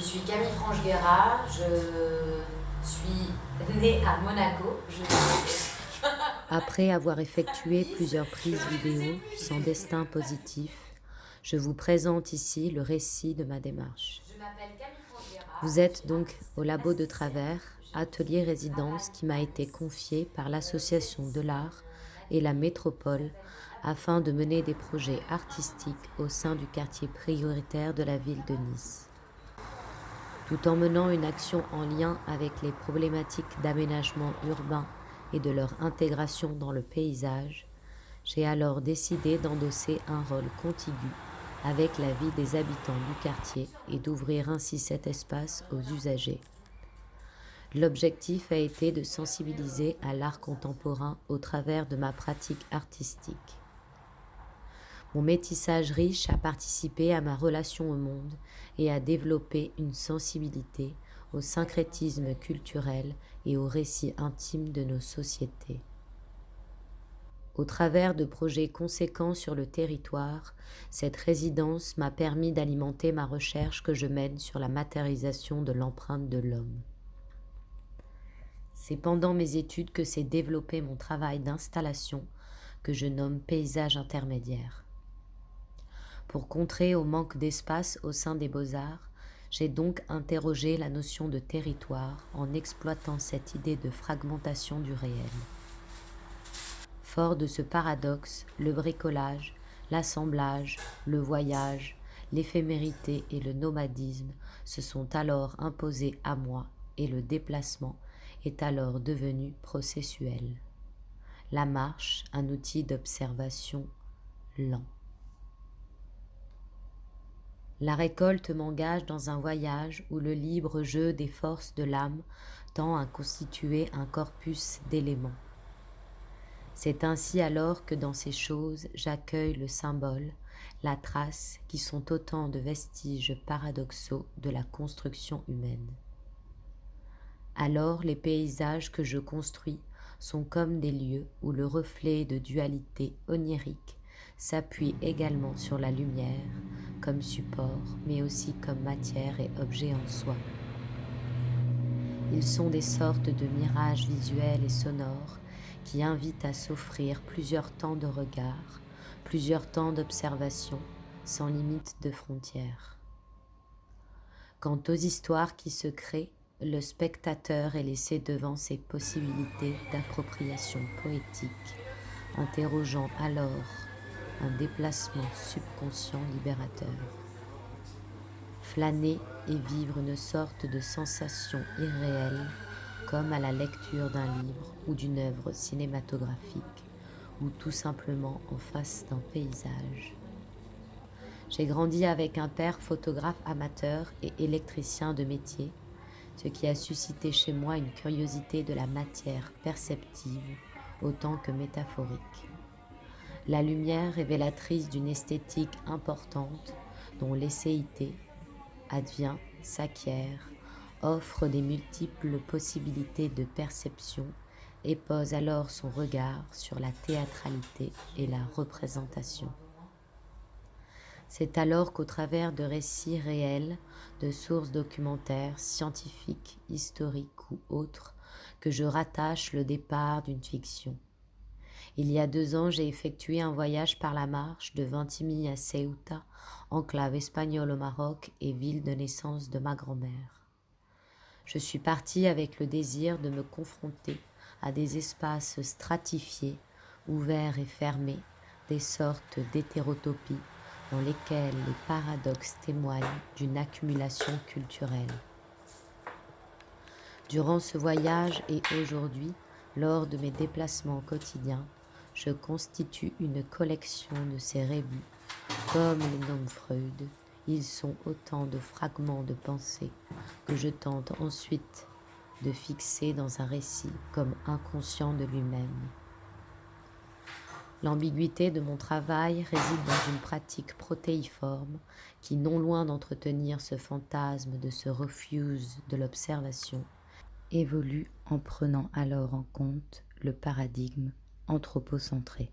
Je suis Camille Franche-Guerrat, je suis née à Monaco. Après avoir effectué plusieurs prises vidéo sans destin positif, je vous présente ici le récit de ma démarche. Je m'appelle Camille Franche-Guerrat. Vous êtes donc au Labo de Travers, atelier résidence qui m'a été confié par l'Association de l'Art et la Métropole afin de mener des projets artistiques au sein du quartier prioritaire de la ville de Nice. Tout en menant une action en lien avec les problématiques d'aménagement urbain et de leur intégration dans le paysage, j'ai alors décidé d'endosser un rôle contigu avec la vie des habitants du quartier et d'ouvrir ainsi cet espace aux usagers. L'objectif a été de sensibiliser à l'art contemporain au travers de ma pratique artistique. Mon métissage riche a participé à ma relation au monde et a développé une sensibilité au syncrétisme culturel et aux récits intimes de nos sociétés. Au travers de projets conséquents sur le territoire, cette résidence m'a permis d'alimenter ma recherche que je mène sur la matérialisation de l'empreinte de l'homme. C'est pendant mes études que s'est développé mon travail d'installation que je nomme paysage intermédiaire. Pour contrer au manque d'espace au sein des beaux-arts, j'ai donc interrogé la notion de territoire en exploitant cette idée de fragmentation du réel. Fort de ce paradoxe, le bricolage, l'assemblage, le voyage, l'éphémérité et le nomadisme se sont alors imposés à moi et le déplacement est alors devenu processuel. La marche, un outil d'observation lent. La récolte m'engage dans un voyage où le libre jeu des forces de l'âme tend à constituer un corpus d'éléments. C'est ainsi alors que dans ces choses j'accueille le symbole, la trace qui sont autant de vestiges paradoxaux de la construction humaine. Alors les paysages que je construis sont comme des lieux où le reflet de dualité onirique s'appuie également sur la lumière comme support, mais aussi comme matière et objet en soi. Ils sont des sortes de mirages visuels et sonores qui invitent à s'offrir plusieurs temps de regard, plusieurs temps d'observation, sans limite de frontières. Quant aux histoires qui se créent, le spectateur est laissé devant ces possibilités d'appropriation poétique, interrogeant alors un déplacement subconscient libérateur. Flâner et vivre une sorte de sensation irréelle, comme à la lecture d'un livre ou d'une œuvre cinématographique, ou tout simplement en face d'un paysage. J'ai grandi avec un père photographe amateur et électricien de métier, ce qui a suscité chez moi une curiosité de la matière perceptive autant que métaphorique. La lumière révélatrice d'une esthétique importante dont l'esséité advient, s'acquiert, offre des multiples possibilités de perception et pose alors son regard sur la théâtralité et la représentation. C'est alors qu'au travers de récits réels, de sources documentaires, scientifiques, historiques ou autres, que je rattache le départ d'une fiction. Il y a 2 ans, j'ai effectué un voyage par la marche de Ventimille à Ceuta, enclave espagnole au Maroc et ville de naissance de ma grand-mère. Je suis partie avec le désir de me confronter à des espaces stratifiés, ouverts et fermés, des sortes d'hétérotopies, dans lesquels les paradoxes témoignent d'une accumulation culturelle. Durant ce voyage et aujourd'hui, lors de mes déplacements quotidiens, je constitue une collection de ces rébus. Comme les nomme Freud, ils sont autant de fragments de pensée que je tente ensuite de fixer dans un récit comme inconscient de lui-même. L'ambiguïté de mon travail réside dans une pratique protéiforme qui, non loin d'entretenir ce fantasme de ce refuse de l'observation, évolue en prenant alors en compte le paradigme anthropocentré.